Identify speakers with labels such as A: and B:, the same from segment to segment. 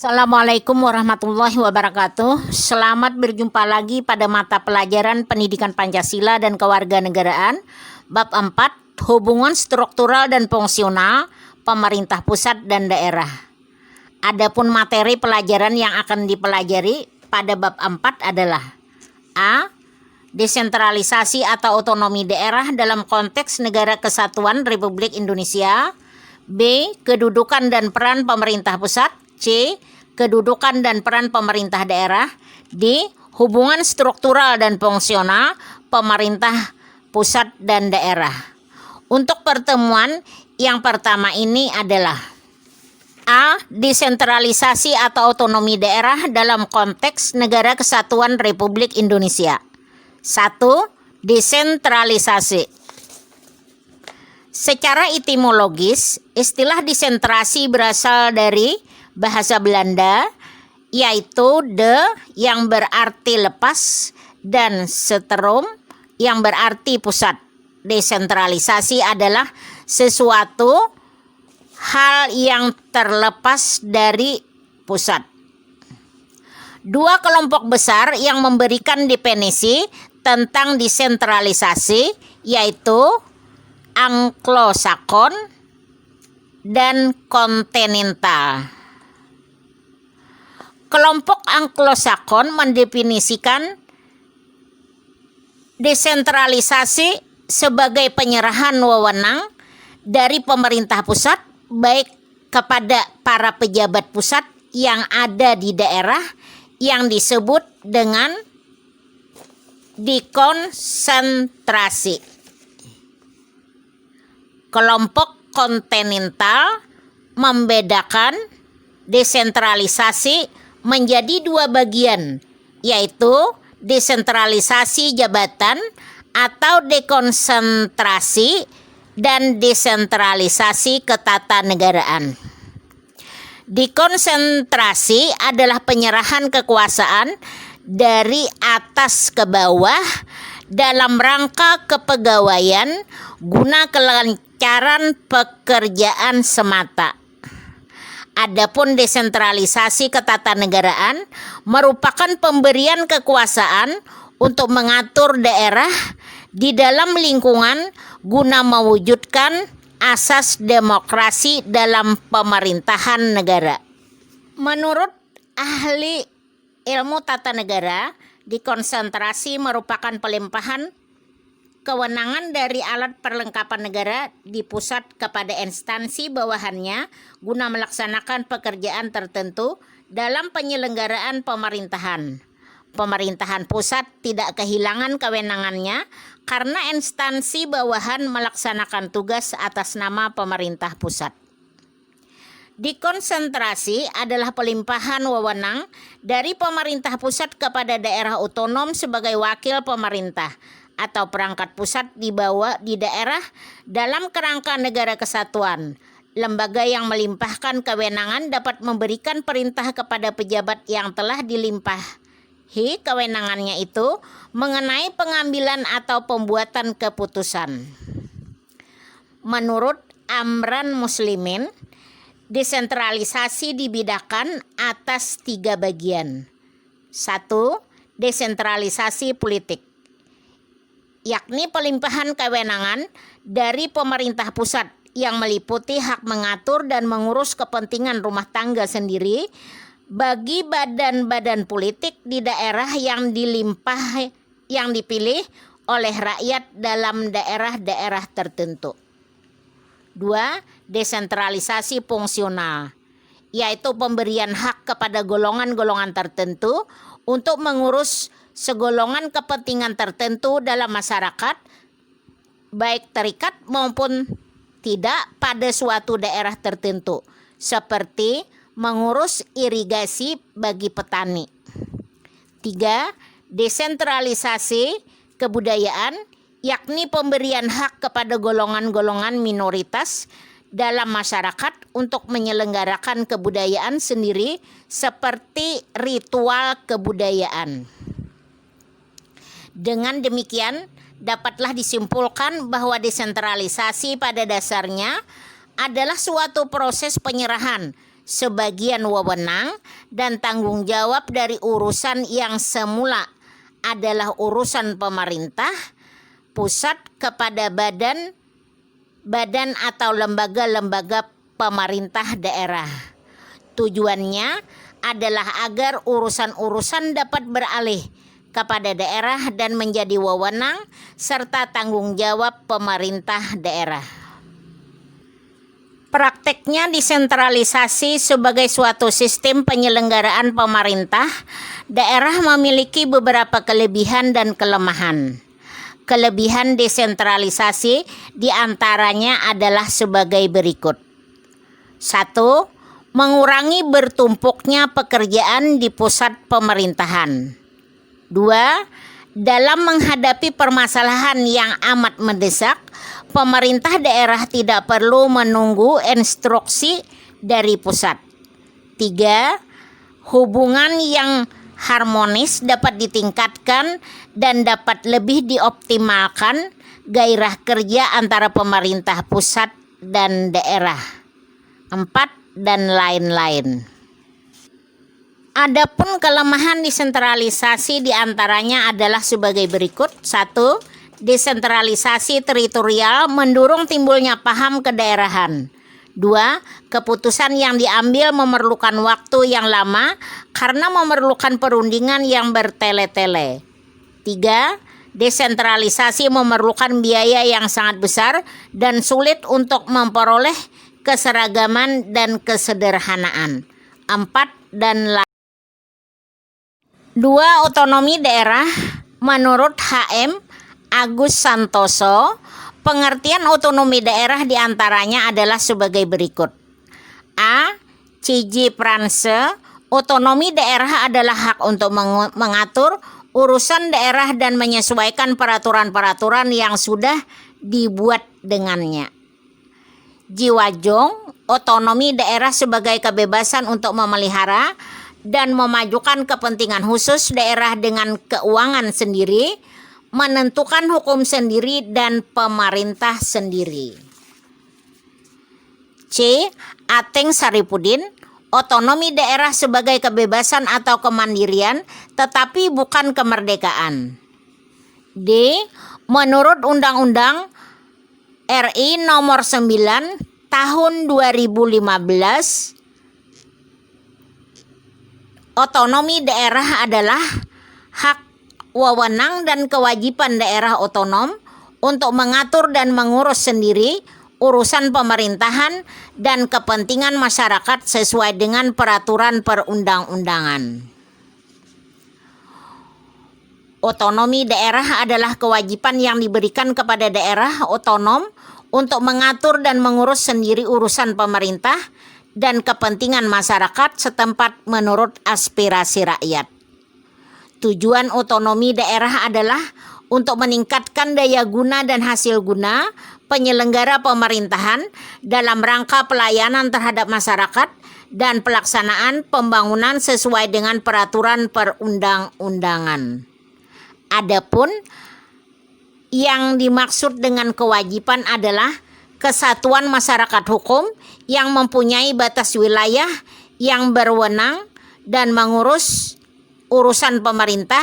A: Assalamualaikum warahmatullahi wabarakatuh. Selamat berjumpa lagi pada mata pelajaran Pendidikan Pancasila dan Kewarganegaraan Bab 4, Hubungan Struktural dan Fungsional Pemerintah Pusat dan Daerah. Adapun materi pelajaran yang akan dipelajari pada bab 4 adalah A. Desentralisasi atau otonomi daerah dalam konteks Negara Kesatuan Republik Indonesia. B. Kedudukan dan peran pemerintah pusat. C. Kedudukan dan peran pemerintah daerah. D. Hubungan struktural dan fungsional pemerintah pusat dan daerah. Untuk pertemuan yang pertama ini adalah A. Desentralisasi atau otonomi daerah dalam konteks Negara Kesatuan Republik Indonesia. 1. Desentralisasi. Secara etimologis, istilah desentrasi berasal dari bahasa Belanda, yaitu de yang berarti lepas dan setrum yang berarti pusat. Desentralisasi adalah sesuatu hal yang terlepas dari pusat. Dua kelompok besar yang memberikan definisi tentang desentralisasi, yaitu Anglo-Sakon dan kontinental. Kelompok Anglo-Sakon mendefinisikan desentralisasi sebagai penyerahan wewenang dari pemerintah pusat baik kepada para pejabat pusat yang ada di daerah yang disebut dengan dekonsentrasi. Kelompok kontinental membedakan desentralisasi menjadi dua bagian, yaitu desentralisasi jabatan atau dekonsentrasi dan desentralisasi ketatanegaraan. Dekonsentrasi adalah penyerahan kekuasaan dari atas ke bawah dalam rangka kepegawaian guna kelancaran pekerjaan semata. Adapun desentralisasi ketatanegaraan merupakan pemberian kekuasaan untuk mengatur daerah di dalam lingkungan guna mewujudkan asas demokrasi dalam pemerintahan negara. Menurut ahli ilmu tata negara, dekonsentrasi merupakan pelimpahan kewenangan dari alat perlengkapan negara di pusat kepada instansi bawahannya guna melaksanakan pekerjaan tertentu dalam penyelenggaraan pemerintahan. Pemerintahan pusat tidak kehilangan kewenangannya karena instansi bawahan melaksanakan tugas atas nama pemerintah pusat. Dekonsentrasi adalah pelimpahan wewenang dari pemerintah pusat kepada daerah otonom sebagai wakil pemerintah atau perangkat pusat di daerah dalam kerangka negara kesatuan. Lembaga yang melimpahkan kewenangan dapat memberikan perintah kepada pejabat yang telah dilimpahi kewenangannya itu mengenai pengambilan atau pembuatan keputusan. Menurut Amran Muslimin, desentralisasi dibedakan atas 3 bagian. 1. Desentralisasi politik, yakni pelimpahan kewenangan dari pemerintah pusat yang meliputi hak mengatur dan mengurus kepentingan rumah tangga sendiri bagi badan-badan politik di daerah yang dipilih oleh rakyat dalam daerah-daerah tertentu. 2. Desentralisasi fungsional, yaitu pemberian hak kepada golongan-golongan tertentu untuk mengurus segolongan kepentingan tertentu dalam masyarakat, baik terikat maupun tidak pada suatu daerah tertentu, seperti mengurus irigasi bagi petani. 3. Desentralisasi kebudayaan, yakni pemberian hak kepada golongan-golongan minoritas dalam masyarakat untuk menyelenggarakan kebudayaan sendiri seperti ritual kebudayaan. Dengan demikian, dapatlah disimpulkan bahwa desentralisasi pada dasarnya adalah suatu proses penyerahan sebagian wewenang dan tanggung jawab dari urusan yang semula adalah urusan pemerintah pusat kepada badan atau lembaga-lembaga pemerintah daerah. Tujuannya adalah agar urusan-urusan dapat beralih kepada daerah dan menjadi wewenang serta tanggung jawab pemerintah daerah. Prakteknya desentralisasi sebagai suatu sistem penyelenggaraan pemerintah daerah memiliki beberapa kelebihan dan kelemahan. Kelebihan desentralisasi diantaranya adalah sebagai berikut. 1. Mengurangi bertumpuknya pekerjaan di pusat pemerintahan. 2. Dalam menghadapi permasalahan yang amat mendesak, pemerintah daerah tidak perlu menunggu instruksi dari pusat. 3. Hubungan yang harmonis dapat ditingkatkan dan dapat lebih dioptimalkan gairah kerja antara pemerintah pusat dan daerah. 4. Dan lain-lain. Adapun kelemahan desentralisasi diantaranya adalah sebagai berikut. 1. Desentralisasi teritorial mendorong timbulnya paham kedaerahan. 2. Keputusan yang diambil memerlukan waktu yang lama karena memerlukan perundingan yang bertele-tele. 3. Desentralisasi memerlukan biaya yang sangat besar dan sulit untuk memperoleh keseragaman dan kesederhanaan. 4. Dan lain. 2. Otonomi daerah. Menurut H.M. Agus Santoso, pengertian otonomi daerah diantaranya adalah sebagai berikut. A. C.J. Pranse, otonomi daerah adalah hak untuk mengatur urusan daerah dan menyesuaikan peraturan-peraturan yang sudah dibuat dengannya. Jiwajong, otonomi daerah sebagai kebebasan untuk memelihara dan memajukan kepentingan khusus daerah dengan keuangan sendiri, menentukan hukum sendiri dan pemerintah sendiri. C. Ateng Saripudin, otonomi daerah sebagai kebebasan atau kemandirian tetapi bukan kemerdekaan. D. Menurut Undang-Undang RI Nomor 9 Tahun 2015, otonomi daerah adalah hak, wewenang dan kewajiban daerah otonom untuk mengatur dan mengurus sendiri urusan pemerintahan dan kepentingan masyarakat sesuai dengan peraturan perundang-undangan. Otonomi daerah adalah kewajiban yang diberikan kepada daerah otonom untuk mengatur dan mengurus sendiri urusan pemerintah dan kepentingan masyarakat setempat menurut aspirasi rakyat. Tujuan otonomi daerah adalah untuk meningkatkan daya guna dan hasil guna penyelenggara pemerintahan dalam rangka pelayanan terhadap masyarakat dan pelaksanaan pembangunan sesuai dengan peraturan perundang-undangan. Adapun yang dimaksud dengan kewajiban adalah kesatuan masyarakat hukum yang mempunyai batas wilayah yang berwenang dan mengurus urusan pemerintah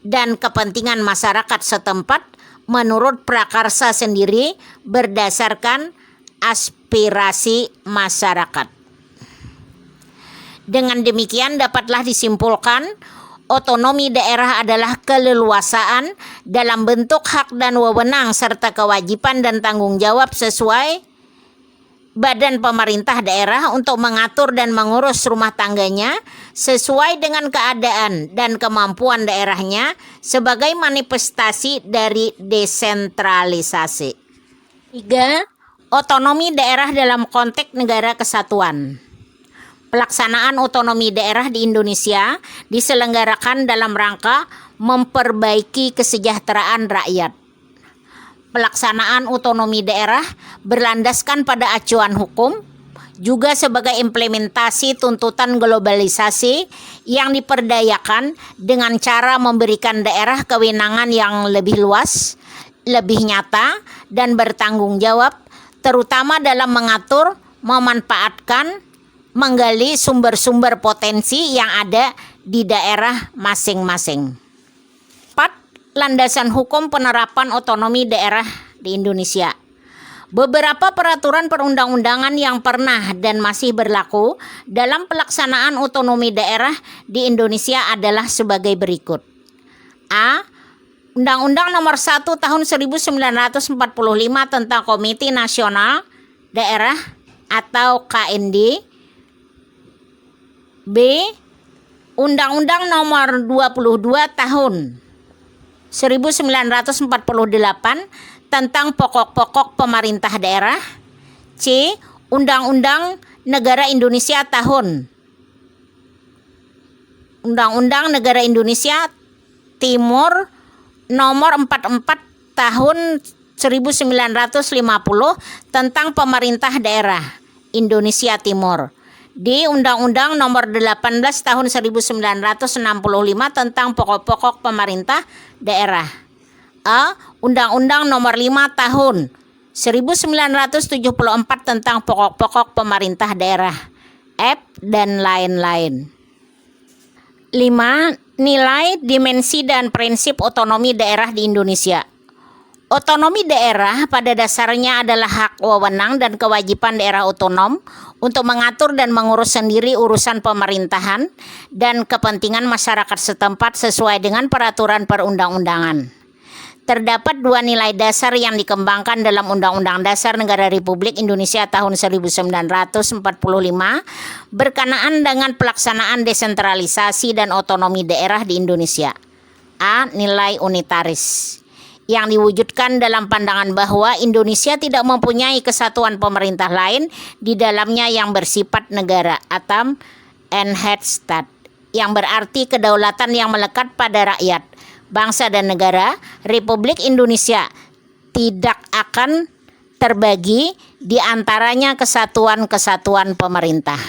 A: dan kepentingan masyarakat setempat menurut prakarsa sendiri berdasarkan aspirasi masyarakat. Dengan demikian dapatlah disimpulkan otonomi daerah adalah keleluasaan dalam bentuk hak dan wewenang serta kewajiban dan tanggung jawab sesuai badan pemerintah daerah untuk mengatur dan mengurus rumah tangganya sesuai dengan keadaan dan kemampuan daerahnya sebagai manifestasi dari desentralisasi. 3. Otonomi daerah dalam konteks negara kesatuan. Pelaksanaan otonomi daerah di Indonesia diselenggarakan dalam rangka memperbaiki kesejahteraan rakyat. Pelaksanaan otonomi daerah berlandaskan pada acuan hukum, juga sebagai implementasi tuntutan globalisasi yang diperdayakan dengan cara memberikan daerah kewenangan yang lebih luas, lebih nyata, dan bertanggung jawab, terutama dalam mengatur, memanfaatkan, menggali sumber-sumber potensi yang ada di daerah masing-masing. 4. Landasan hukum penerapan otonomi daerah di Indonesia. Beberapa peraturan perundang-undangan yang pernah dan masih berlaku dalam pelaksanaan otonomi daerah di Indonesia adalah sebagai berikut. A. Undang-Undang Nomor 1 Tahun 1945 tentang Komite Nasional Daerah atau KND. B. Undang-Undang Nomor 22 Tahun 1948 tentang pokok-pokok pemerintah daerah. C. Undang-Undang Negara Indonesia Timur Nomor 44 Tahun 1950 tentang pemerintah daerah Indonesia Timur. D. Undang-Undang Nomor 18 Tahun 1965 tentang pokok-pokok pemerintah daerah. A. Undang-Undang Nomor 5 Tahun 1974 tentang pokok-pokok pemerintah daerah. F. Dan lain-lain. 5. Nilai, dimensi, dan prinsip otonomi daerah di Indonesia. Otonomi daerah pada dasarnya adalah hak wewenang dan kewajiban daerah otonom untuk mengatur dan mengurus sendiri urusan pemerintahan dan kepentingan masyarakat setempat sesuai dengan peraturan perundang-undangan. Terdapat dua nilai dasar yang dikembangkan dalam Undang-Undang Dasar Negara Republik Indonesia tahun 1945 berkenaan dengan pelaksanaan desentralisasi dan otonomi daerah di Indonesia. A. Nilai unitaris yang diwujudkan dalam pandangan bahwa Indonesia tidak mempunyai kesatuan pemerintah lain di dalamnya yang bersifat negara atau Einheitsstaat, yang berarti kedaulatan yang melekat pada rakyat, bangsa dan negara. Republik Indonesia tidak akan terbagi di antaranya kesatuan-kesatuan pemerintah.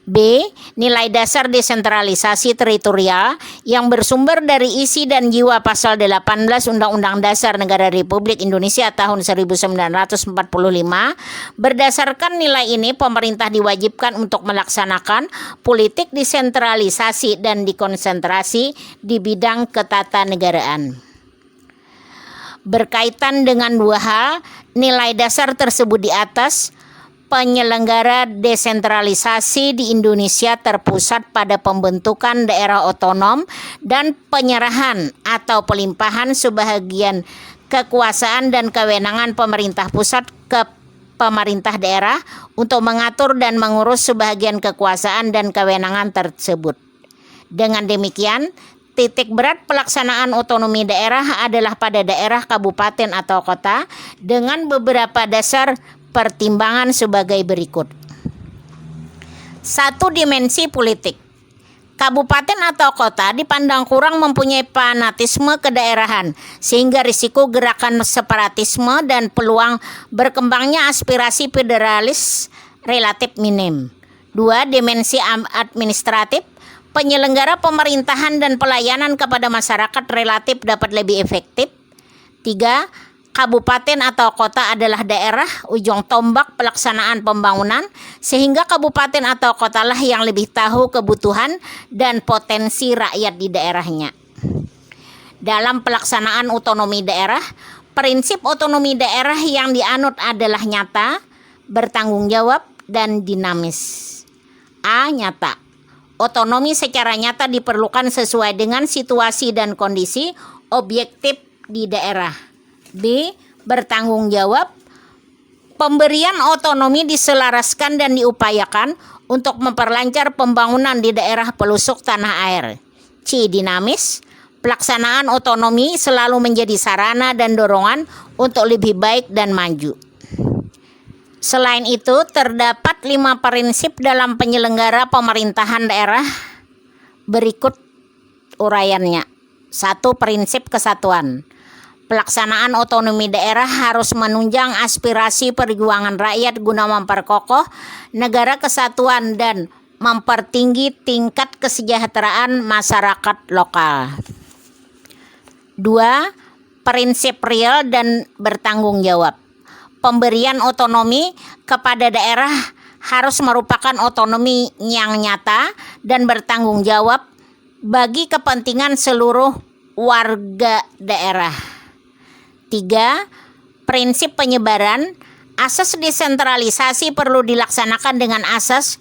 A: B. Nilai dasar desentralisasi teritorial yang bersumber dari isi dan jiwa pasal 18 Undang-Undang Dasar Negara Republik Indonesia tahun 1945. Berdasarkan nilai ini, pemerintah diwajibkan untuk melaksanakan politik desentralisasi dan dikonsentrasi di bidang ketatanegaraan. Berkaitan dengan dua hal, nilai dasar tersebut di atas, penyelenggara desentralisasi di Indonesia terpusat pada pembentukan daerah otonom dan penyerahan atau pelimpahan sebagian kekuasaan dan kewenangan pemerintah pusat ke pemerintah daerah untuk mengatur dan mengurus sebagian kekuasaan dan kewenangan tersebut. Dengan demikian, titik berat pelaksanaan otonomi daerah adalah pada daerah, kabupaten atau kota dengan beberapa dasar pertimbangan sebagai berikut. 1. Dimensi politik. Kabupaten atau kota dipandang kurang mempunyai fanatisme kedaerahan, sehingga risiko gerakan separatisme dan peluang berkembangnya aspirasi federalis relatif minim. 2. Dimensi administratif. Penyelenggara pemerintahan dan pelayanan kepada masyarakat relatif dapat lebih efektif. 3. Kabupaten atau kota adalah daerah ujung tombak pelaksanaan pembangunan, sehingga kabupaten atau kotalah yang lebih tahu kebutuhan dan potensi rakyat di daerahnya. Dalam pelaksanaan otonomi daerah, prinsip otonomi daerah yang dianut adalah nyata, bertanggung jawab, dan dinamis. A. Nyata. Otonomi secara nyata diperlukan sesuai dengan situasi dan kondisi objektif di daerah. B. Bertanggung jawab. Pemberian otonomi diselaraskan dan diupayakan untuk memperlancar pembangunan di daerah pelosok tanah air. C. Dinamis. Pelaksanaan otonomi selalu menjadi sarana dan dorongan untuk lebih baik dan maju. Selain itu, terdapat 5 prinsip dalam penyelenggara pemerintahan daerah. Berikut uraiannya. 1. Prinsip kesatuan. Pelaksanaan otonomi daerah harus menunjang aspirasi perjuangan rakyat guna memperkokoh negara kesatuan dan mempertinggi tingkat kesejahteraan masyarakat lokal. 2. Prinsip real dan bertanggung jawab. Pemberian otonomi kepada daerah harus merupakan otonomi yang nyata dan bertanggung jawab bagi kepentingan seluruh warga daerah. 3. Prinsip penyebaran. Asas desentralisasi perlu dilaksanakan dengan asas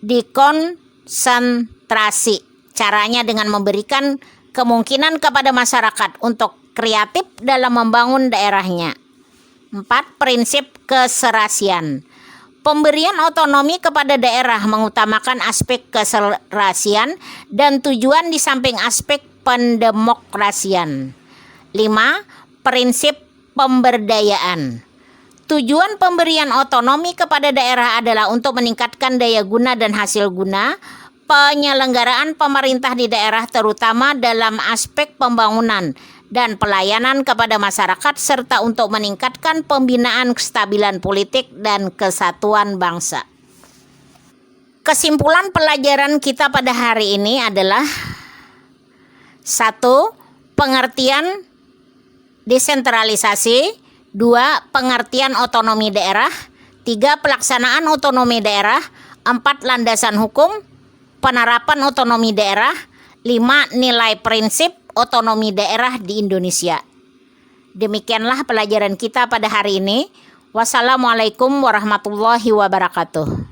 A: dekonsentrasi. Caranya dengan memberikan kemungkinan kepada masyarakat untuk kreatif dalam membangun daerahnya. 4. Prinsip keserasian. Pemberian otonomi kepada daerah mengutamakan aspek keserasian dan tujuan di samping aspek pendemokrasian. 5. Prinsip pemberdayaan. Tujuan pemberian otonomi kepada daerah adalah untuk meningkatkan daya guna dan hasil guna penyelenggaraan pemerintah di daerah, terutama dalam aspek pembangunan dan pelayanan kepada masyarakat, serta untuk meningkatkan pembinaan kestabilan politik dan kesatuan bangsa. Kesimpulan pelajaran kita pada hari ini adalah 1. Pengertian desentralisasi. 2. Pengertian otonomi daerah. 3. Pelaksanaan otonomi daerah. 4. Landasan hukum penerapan otonomi daerah. 5. Nilai prinsip otonomi daerah di Indonesia. Demikianlah pelajaran kita pada hari ini. Wassalamualaikum warahmatullahi wabarakatuh.